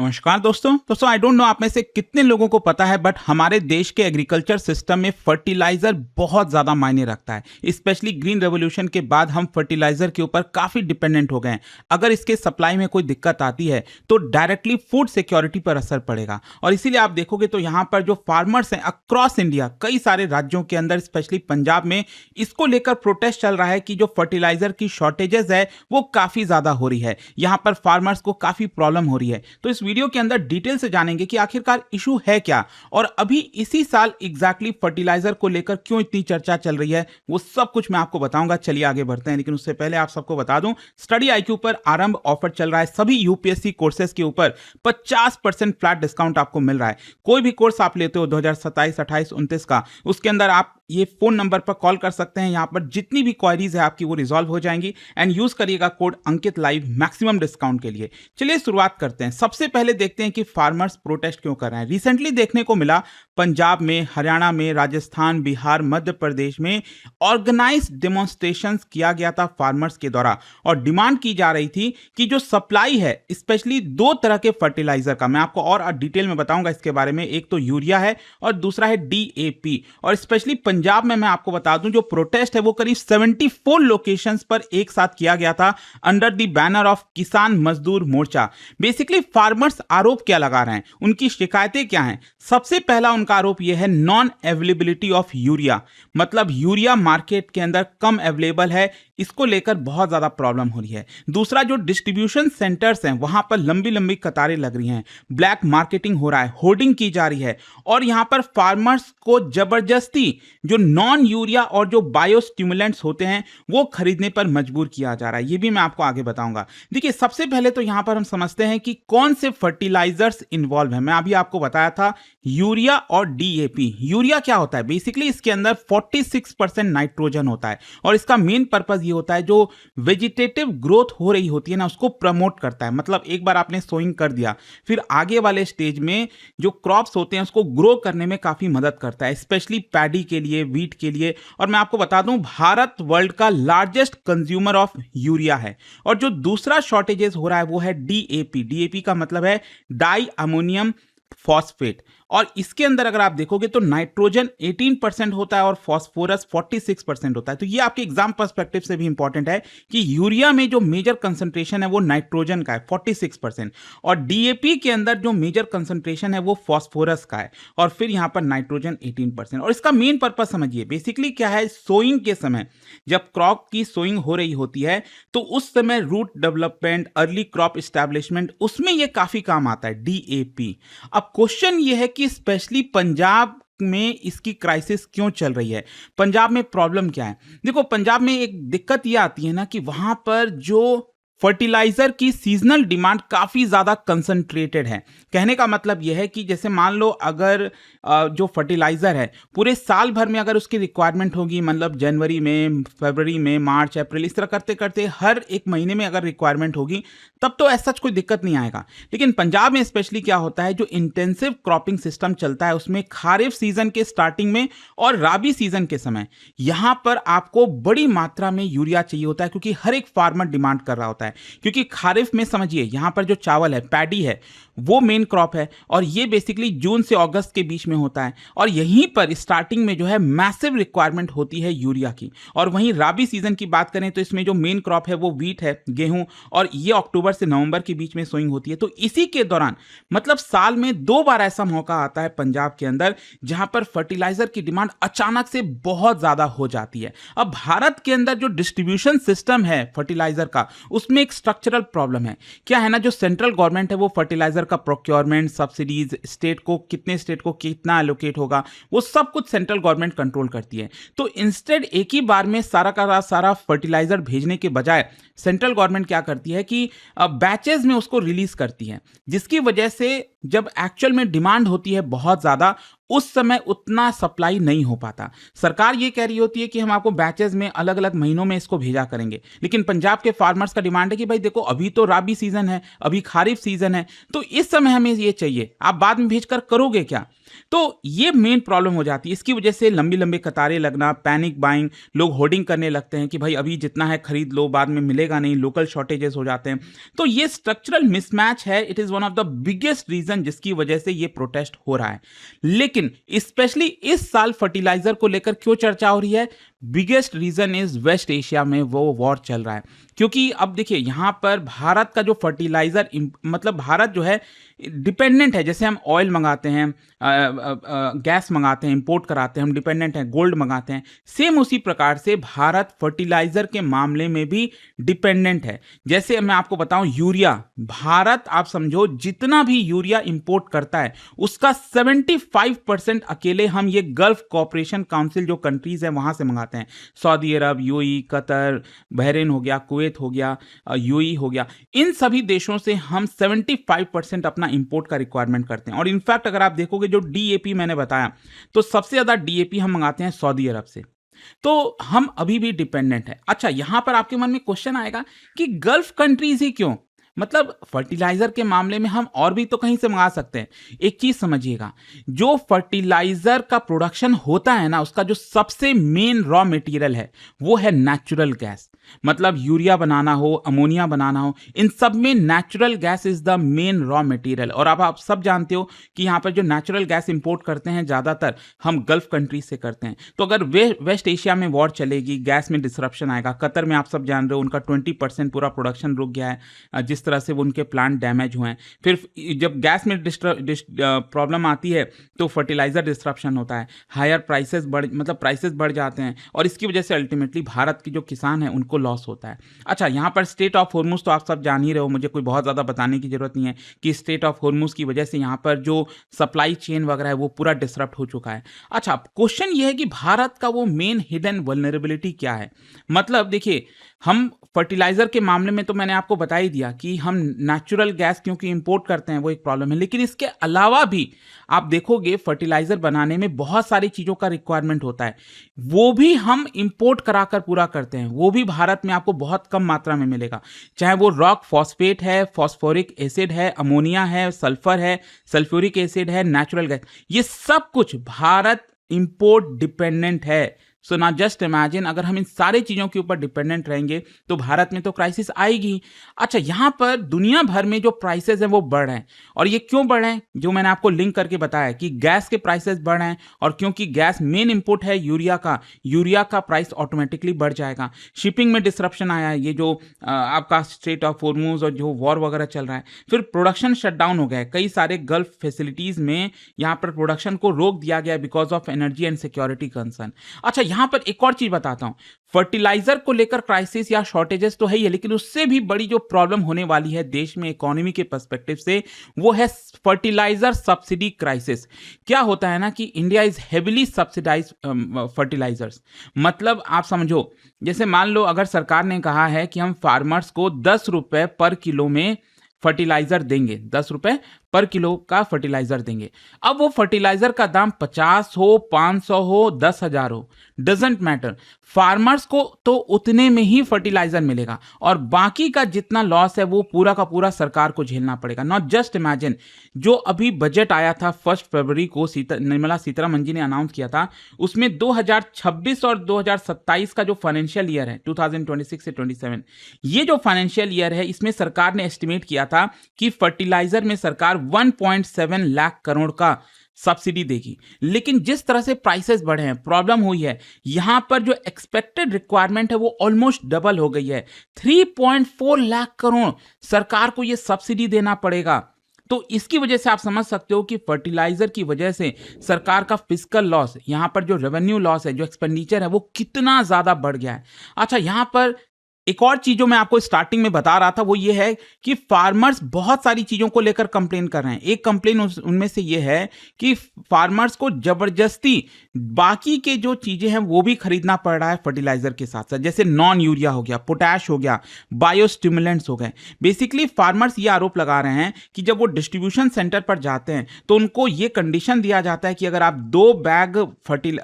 नमस्कार दोस्तों I don't know आप में से कितने लोगों को पता है बट हमारे देश के एग्रीकल्चर सिस्टम में फर्टिलाइजर बहुत ज़्यादा मायने रखता है। स्पेशली ग्रीन रेवोल्यूशन के बाद हम फर्टिलाइजर के ऊपर काफ़ी डिपेंडेंट हो गए हैं। अगर इसके सप्लाई में कोई दिक्कत आती है तो डायरेक्टली फूड सिक्योरिटी पर असर पड़ेगा और इसीलिए आप देखोगे तो यहाँ पर जो फार्मर्स हैं अक्रॉस इंडिया कई सारे राज्यों के अंदर स्पेशली पंजाब में इसको लेकर प्रोटेस्ट चल रहा है कि जो फर्टिलाइजर की शॉर्टेजेस है वो काफ़ी ज़्यादा हो रही है। यहाँ पर फार्मर्स को काफ़ी प्रॉब्लम हो रही है। तो इस वीडियो के अंदर डिटेल से जानेंगे कि आखिरकार इशू है क्या और अभी इसी साल एग्जैक्टली फर्टिलाइजर को लेकर क्यों इतनी चर्चा चल रही है, वो सब कुछ मैं आपको बताऊंगा। चलिए आगे बढ़ते हैं, लेकिन उससे पहले आप सबको बता दूं स्टडी आईक्यू पर आरंभ ऑफर चल रहा है। सभी यूपीएससी कोर्सेज के ऊपर 50% फ्लैट डिस्काउंट आपको मिल रहा है। कोई भी कोर्स आप लेते हो 2027, 28, 29 का, उसके अंदर आप ये फोन नंबर पर कॉल कर सकते हैं। यहां पर जितनी भी क्वारीज है आपकी वो रिजॉल्व हो जाएंगी एंड यूज करिएगा कोड अंकित लाइव मैक्सिमम डिस्काउंट के लिए। चलिए शुरुआत करते हैं। सबसे पहले देखते हैं कि फार्मर्स प्रोटेस्ट क्यों कर रहे हैं। रिसेंटली देखने को मिला पंजाब में, हरियाणा में, राजस्थान, बिहार, मध्य प्रदेश में ऑर्गेनाइज्ड डेमोन्स्ट्रेशंस किया गया था फार्मर्स के द्वारा और डिमांड की जा रही थी कि जो सप्लाई है स्पेशली दो तरह के फर्टिलाइजर का, मैं आपको और डिटेल में बताऊंगा इसके बारे में। एक तो यूरिया है और दूसरा है डीएपी। और स्पेशली पंजाब में मैं आपको बता दूं जो प्रोटेस्ट है वो करीब 74 लोकेशंस पर एक साथ किया गया था अंडर द बैनर ऑफ किसान मजदूर मोर्चा। बेसिकली फार्मर्स आरोप क्या लगा रहे हैं, उनकी शिकायतें क्या हैं। सबसे पहला उनका आरोप यह है नॉन अवेलेबिलिटी ऑफ यूरिया, मतलब यूरिया मार्केट के अंदर कम अवेलेबल है, इसको लेकर बहुत ज्यादा प्रॉब्लम हो रही है। दूसरा जो डिस्ट्रीब्यूशन सेंटर्स हैं वहां पर लंबी लंबी कतारें लग रही हैं, ब्लैक मार्केटिंग हो रहा है, होर्डिंग की जा रही है और यहां पर फार्मर्स को जबरदस्ती जो नॉन यूरिया और जो बायो स्टिमुलेंट्स होते हैं वो खरीदने पर मजबूर किया जा रहा है। ये भी मैं आपको आगे बताऊंगा। देखिए सबसे पहले तो यहां पर हम समझते हैं कि कौन से फर्टिलाइजर्स इन्वॉल्व हैं। मैं अभी आपको बताया था यूरिया और डीएपी। यूरिया क्या होता है, बेसिकली इसके अंदर 46% नाइट्रोजन होता है और इसका मेन पर्पज ये होता है जो वेजिटेटिव ग्रोथ हो रही होती है ना उसको प्रमोट करता है। मतलब एक बार आपने सोइंग कर दिया फिर आगे वाले स्टेज में जो क्रॉप्स होते हैं उसको ग्रो करने में काफी मदद करता है, स्पेशली पैडी के लिए, वीट के लिए। और मैं आपको बता दूं भारत वर्ल्ड का लार्जेस्ट कंज्यूमर ऑफ यूरिया है। और जो दूसरा शॉर्टेजेस हो रहा है वो है डीएपी। डीएपी का मतलब है डाई अमोनियम फॉस्फेट और इसके अंदर अगर आप देखोगे तो नाइट्रोजन 18% होता है और फास्फोरस 46% होता है। तो ये आपके एग्जाम पर्सपेक्टिव से भी इंपॉर्टेंट है कि यूरिया में जो मेजर कंसंट्रेशन है वो नाइट्रोजन का है 46% और डीएपी के अंदर जो मेजर कंसंट्रेशन है वो फास्फोरस का है और फिर यहां पर नाइट्रोजन 18%। और इसका मेन पर्पस समझिए, बेसिकली क्या है, सोइंग के समय जब क्रॉप की सोइंग हो रही होती है तो उस समय root development, early crop establishment, उसमें ये काफी काम आता है डीएपी। अब क्वेश्चन ये है कि स्पेशली पंजाब में इसकी क्राइसिस क्यों चल रही है, पंजाब में प्रॉब्लम क्या है। देखो पंजाब में एक दिक्कत ये आती है ना कि वहां पर जो फर्टिलाइजर की सीजनल डिमांड काफ़ी ज़्यादा कंसंट्रेटेड है। कहने का मतलब यह है कि जैसे मान लो अगर जो फर्टिलाइज़र है पूरे साल भर में अगर उसकी रिक्वायरमेंट होगी, मतलब जनवरी में, फरवरी में, मार्च, अप्रैल, इस तरह करते करते हर एक महीने में अगर रिक्वायरमेंट होगी तब तो ऐसा कोई दिक्कत नहीं आएगा। लेकिन पंजाब में स्पेशली क्या होता है, जो इंटेंसिव क्रॉपिंग सिस्टम चलता है उसमें खारिफ सीजन के स्टार्टिंग में और राबी सीजन के समय यहाँ पर आपको बड़ी मात्रा में यूरिया चाहिए होता है क्योंकि हर एक फार्मर डिमांड कर रहा होता है। क्योंकि खारिफ में समझिए यहां पर जो चावल है, पैडी है, वो मेन क्रॉप है और ये बेसिकली जून से अगस्त के बीच में होता है और यहीं पर स्टार्टिंग में जो है मैसिव रिक्वायरमेंट होती है यूरिया की। और वहीं राबी सीजन की बात करें तो इसमें जो मेन क्रॉप है वो वीट है, गेहूं, और ये अक्टूबर से नवंबर के बीच में सोइंग होती है। तो इसी के दौरान मतलब साल में 2 बार ऐसा मौका आता है पंजाब के अंदर जहां पर फर्टिलाइजर की डिमांड अचानक से बहुत ज्यादा हो जाती है। अब भारत के अंदर जो डिस्ट्रीब्यूशन सिस्टम है फर्टिलाइजर का उसमें एक स्ट्रक्चरल प्रॉब्लम है। क्या है ना, जो सेंट्रल गवर्नमेंट है वो फर्टिलाइजर का प्रोक्योरमेंट, सब्सिडीज, स्टेट को कितना एलोकेट होगा, वो सब कुछ सेंट्रल गवर्नमेंट कंट्रोल करती है। तो इंस्टेड एक ही बार में सारा का सारा फर्टिलाइजर भेजने के बजाय सेंट्रल गवर्नमेंट क्या करती है कि बैचेस में उसको रिलीज करती है, जिसकी वजह से जब एक्चुअल में डिमांड होती है बहुत ज्यादा उस समय उतना सप्लाई नहीं हो पाता। सरकार ये कह रही होती है कि हम आपको बैचेस में अलग अलग महीनों में इसको भेजा करेंगे, लेकिन पंजाब के फार्मर्स का डिमांड है कि भाई देखो अभी तो राबी सीजन है, अभी खारिफ सीजन है, तो इस समय हमें ये चाहिए, आप बाद में भेजकर करोगे क्या। तो ये मेन प्रॉब्लम हो जाती है। इसकी वजह से लंबी लंबी कतारें लगना, पैनिक बाइंग, लोग होर्डिंग करने लगते हैं कि भाई अभी जितना है खरीद लो, बाद में मिलेगा नहीं, लोकल शॉर्टेजेस हो जाते हैं। तो ये स्ट्रक्चरल मिसमैच है, it is one of the biggest reason जिसकी वजह से ये प्रोटेस्ट हो रहा है। लेकिन स्पेशली इस साल फर्टिलाइज़र को लेकर क्यों चर्चा हो रही है? Biggest reason is West Asia में वो वॉर चल रहा है। क्योंकि अब देखिए यहाँ पर भारत का जो फर्टिलाइज़र मतलब भारत जो है डिपेंडेंट है। जैसे हम ऑयल मंगाते हैं, गैस मंगाते हैं, इंपोर्ट कराते हैं, हम डिपेंडेंट हैं, गोल्ड मंगाते हैं। सेम उसी प्रकार से भारत फर्टिलाइज़र के मामले में भी डिपेंडेंट है। जैसे मैं आपको बताऊं, यूरिया, भारत आप समझो जितना भी यूरिया इंपोर्ट करता है उसका 75% अकेले हम ये गल्फ कोऑपरेशन काउंसिल जो कंट्रीज हैं वहां से मंगाते हैं। सऊदी अरब, यूएई, कतर, बहरीन हो गया, कुवैत हो गया, यूएई हो गया, इन सभी देशों से हम 75% अपना इंपोर्ट का रिक्वायरमेंट करते हैं। और इनफैक्ट अगर आप देखोगे जो डीएपी मैंने बताया, तो सबसे ज्यादा डीएपी हम मंगाते हैं सऊदी अरब से। तो हम अभी भी डिपेंडेंट है। अच्छा, यहां पर आपके मन में क्वेश्चन आएगा कि गल्फ कंट्रीज ही क्यों? मतलब फर्टिलाइजर के मामले में हम और भी तो कहीं से मंगा सकते हैं। एक चीज समझिएगा, जो फर्टिलाइजर का प्रोडक्शन होता है ना, उसका जो सबसे मेन रॉ मटेरियल है वो है नेचुरल गैस। मतलब यूरिया बनाना हो, अमोनिया बनाना हो, इन सब में natural gas is the main raw material. और अब आप सब जानते हो कि यहाँ पर जो नेचुरल गैस इंपोर्ट करते हैं ज्यादातर हम गल्फ कंट्रीज से करते हैं। तो अगर वेस्ट एशिया में वॉर चलेगी, गैस में डिसरप्शन आएगा। कतर में आप सब जान रहे हो उनका 20% पूरा प्रोडक्शन रुक गया है, जिस तरह से वो उनके प्लांट डैमेज हुए हैं। फिर जब गैस में प्रॉब्लम आती है तो फर्टिलाइजर डिस्ट्रप्शन होता है, हायर प्राइसेस बढ़ जाते हैं, और इसकी वजह से अल्टीमेटली भारत के जो किसान हैं उनको लॉस होता है। अच्छा, यहाँ पर स्टेट ऑफ हॉर्मुज तो आप सब जान ही रहे हो, मुझे कोई बहुत ज़्यादा बताने की जरूरत नहीं है कि स्टेट ऑफ हॉर्मुज की वजह से यहाँ पर जो सप्लाई चेन वगैरह है वो पूरा डिसरप्ट हो चुका है। अच्छा, क्वेश्चन ये है कि भारत का वो मेन हिडन वल्नरेबिलिटी क्या है? मतलब देखिए, हम फर्टिलाइजर के मामले में तो मैंने आपको बता ही दिया कि हम नेचुरल गैस क्योंकि इंपोर्ट करते हैं वो एक प्रॉब्लम है। लेकिन इसके अलावा भी आप देखोगे फर्टिलाइजर बनाने में बहुत सारी चीजों का रिक्वायरमेंट होता है, वो भी हम इंपोर्ट कराकर पूरा करते हैं। वो भी भारत में आपको बहुत कम मात्रा में मिलेगा, चाहे वो रॉक फॉस्फेट है, फॉस्फोरिक एसिड है, अमोनिया है, सल्फर है, सल्फ्यूरिक एसिड है, नेचुरल गैस, ये सब कुछ भारत इंपोर्ट डिपेंडेंट है। सो ना जस्ट इमेजिन, अगर हम इन सारी चीज़ों के ऊपर डिपेंडेंट रहेंगे तो भारत में तो क्राइसिस आएगी। अच्छा, यहाँ पर दुनिया भर में जो प्राइसेस हैं वो बढ़ रहे हैं, और ये क्यों बढ़ रहे हैं? जो मैंने आपको लिंक करके बताया कि गैस के प्राइसेस बढ़ रहे हैं, और क्योंकि गैस मेन इंपुट है यूरिया का प्राइस ऑटोमेटिकली बढ़ जाएगा। शिपिंग में डिसरप्शन आया है, ये जो आपका स्ट्रेट ऑफ हॉर्मुज और जो वॉर वगैरह चल रहा है। फिर प्रोडक्शन शटडाउन हो गया है, कई सारे गल्फ फैसिलिटीज में यहाँ पर प्रोडक्शन को रोक दिया गया because of energy and security concern. अच्छा, यहां पर एक और चीज बताता हूं, फर्टिलाइजर को लेकर क्राइसिस या शॉर्टेजेस तो है ही है, लेकिन उससे भी बड़ी जो प्रॉब्लम होने वाली है देश में इकोनॉमी के पर्सपेक्टिव से, वो है फर्टिलाइजर सब्सिडी क्राइसिस। क्या होता है ना कि India is heavily subsidise fertilisers. मतलब आप समझो, जैसे मान लो अगर सरकार ने कहा है कि हम फार्मर्स को 10 रुपए पर किलो में फर्टिलाइजर देंगे, 10 रुपए पर किलो का फर्टिलाइजर देंगे। अब वो फर्टिलाइजर का दाम 50 हो, 500 हो, 10,000 हो, डजेंट मैटर, फार्मर्स को तो उतने में ही फर्टिलाइजर मिलेगा, और बाकी का जितना लॉस है वो पूरा का पूरा सरकार को झेलना पड़ेगा। नॉट जस्ट इमेजिन, जो अभी बजट आया था 1 फरवरी को निर्मला सीतारमण जी ने अनाउंस किया था, उसमें 2026 और 2027 का जो फाइनेंशियल ईयर है, 2026 से 27, ये जो फाइनेंशियल ईयर है, इसमें सरकार ने एस्टिमेट किया था कि फर्टिलाइजर में सरकार 1.7 लाख करोड़ का सब्सिडी देगी। लेकिन जिस तरह से प्राइसेस बढ़े हैं, प्रॉब्लम हुई है, यहां पर जो एक्सपेक्टेड रिक्वायरमेंट है वो ऑलमोस्ट डबल हो गई है। 3.4 लाख करोड़ सरकार को ये सब्सिडी देना पड़ेगा। तो इसकी वजह से आप समझ सकते हो कि फर्टिलाइजर की वजह से सरकार का फिस्कल लॉस, यहां पर जो रेवेन्यू लॉस है, जो एक्सपेंडिचर है, वो कितना ज्यादा बढ़ गया है। अच्छा, यहां पर एक और चीज जो मैं आपको स्टार्टिंग में बता रहा था वो ये है कि फार्मर्स बहुत सारी चीजों को लेकर कंप्लेन कर रहे हैं। एक कंप्लेन उनमें से ये है कि फार्मर्स को जबरदस्ती बाकी के जो चीजें हैं वो भी खरीदना पड़ रहा है फर्टिलाइजर के साथ साथ, जैसे नॉन यूरिया हो गया, पोटैश हो गया, बायोस्टिमुलेंट्स हो गए। बेसिकली फार्मर्स ये आरोप लगा रहे हैं कि जब वो डिस्ट्रीब्यूशन सेंटर पर जाते हैं तो उनको ये कंडीशन दिया जाता है कि अगर आप 2 बैग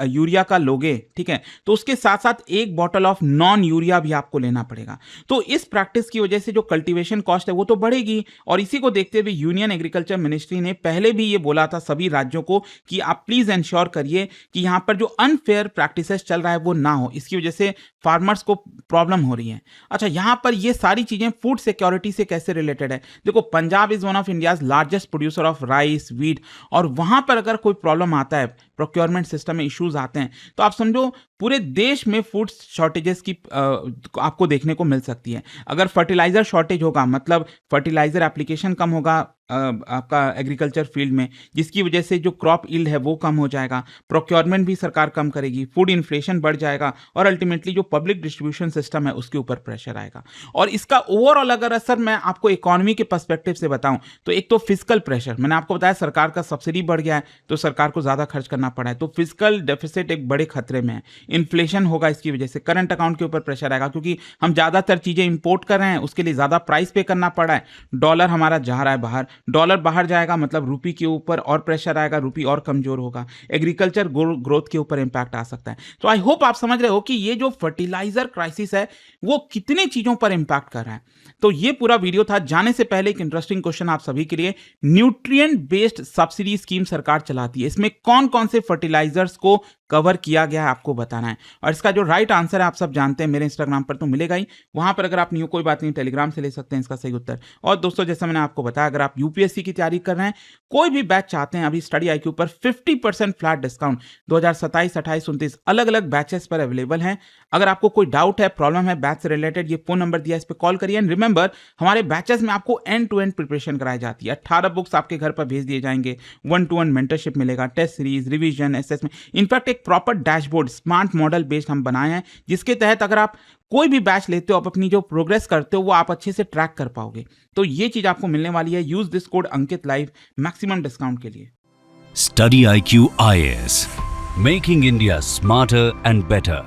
यूरिया का लोगे, ठीक है, तो उसके साथ साथ 1 बॉटल ऑफ नॉन यूरिया भी आपको लेना पड़ेगा। तो इस प्रैक्टिस की वजह से जो कल्टीवेशन कॉस्ट है वो तो बढ़ेगी, और इसी को देखते हुए यूनियन एग्रीकल्चर मिनिस्ट्री ने पहले भी ये बोला था सभी राज्यों को कि आप प्लीज इंश्योर करिए कि यहाँ पर जो अनफेयर प्रैक्टिसेस चल रहा है वो ना हो, इसकी वजह से फार्मर्स को प्रॉब्लम हो रही है। अच्छा, यहाँ पर ये सारी चीजें फूड सिक्योरिटी से कैसे रिलेटेड है? देखो, Punjab is one of India's largest producer of rice, wheat, और वहां पर अगर कोई प्रॉब्लम आता है, प्रोक्योरमेंट सिस्टम में इश्यूज आते हैं, तो आप समझो पूरे देश में फूड शॉर्टेजेस की आपको देखने को मिल सकती है। अगर फर्टिलाइजर शॉर्टेज होगा, मतलब फर्टिलाइजर एप्लीकेशन कम होगा आपका एग्रीकल्चर फील्ड में, जिसकी वजह से जो क्रॉप यील्ड है वो कम हो जाएगा, प्रोक्योरमेंट भी सरकार कम करेगी, फूड इन्फ्लेशन बढ़ जाएगा, और अल्टीमेटली जो पब्लिक डिस्ट्रीब्यूशन सिस्टम है उसके ऊपर प्रेशर आएगा। और इसका ओवरऑल अगर असर मैं आपको इकोनॉमी के पर्सपेक्टिव से बताऊं तो एक तो फिजिकल प्रेशर, मैंने आपको बताया सरकार का सब्सिडी बढ़ गया है तो सरकार को ज्यादा खर्च करना पड़ा है, तो फिजिकल डेफिसिट एक बड़े खतरे में है। इन्फ्लेशन होगा, इसकी वजह से करंट अकाउंट के ऊपर प्रेशर आएगा, क्योंकि हम ज्यादातर चीजें इंपोर्ट कर रहे हैं, उसके लिए ज्यादा प्राइस पे करना पड़ा है। डॉलर हमारा जा रहा है बाहर, डॉलर बाहर जाएगा मतलब रूपी के ऊपर और प्रेशर आएगा, रूपी और कमजोर होगा, एग्रीकल्चर ग्रोथ के ऊपर इंपैक्ट आ सकता है। तो आई होप आप समझ रहे हो कि ये जो फर्टिलाइजर क्राइसिस है वो कितनी चीजों पर इंपैक्ट कर रहा है। तो ये पूरा वीडियो था। जाने से पहले एक इंटरेस्टिंग क्वेश्चन आप सभी के लिए, न्यूट्रिएंट बेस्ड सब्सिडी स्कीम सरकार चलाती है, इसमें कौन कौन से फर्टिलाइजर्स को कवर किया गया है आपको बताना है, और इसका जो राइट आंसर है आप सब जानते हैं, मेरे इंस्टाग्राम पर तो मिलेगा ही, वहां पर अगर आप न्यू कोई बात नहीं टेलीग्राम से ले सकते हैं इसका सही उत्तर। और दोस्तों, जैसा मैंने आपको बताया, अगर आप यूपीएससी की तैयारी कर रहे हैं, कोई भी बैच चाहते हैं, अभी स्टडी आईक्यू पर 50% फ्लैट डिस्काउंट 2027, 28, 29 अलग अलग बैचेस पर अवेलेबल हैं। अगर आपको कोई डाउट है, प्रॉब्लम है बैच से रिलेटेड, ये फोन नंबर दिया, इस पर कॉल करिए। एंड रिमेंबर, हमारे बैचेस में आपको एंड टू एंड प्रिपरेशन कराई जाती है। 18 बुक्स आपके घर पर भेज दिए जाएंगे, 1-to-1 मेंटरशिप मिलेगा, test series, revision, assessment, in fact एक proper dashboard smart model based हम बनाए हैं, जिसके तहत अगर आप कोई भी बैच लेते हो, आप अपनी जो प्रोग्रेस करते हो वो आप अच्छे से ट्रैक कर पाओगे। तो ये चीज आपको मिलने वाली है। Use this code Ankit live maximum discount के लिए। Study IQ IAS, making India smarter and better.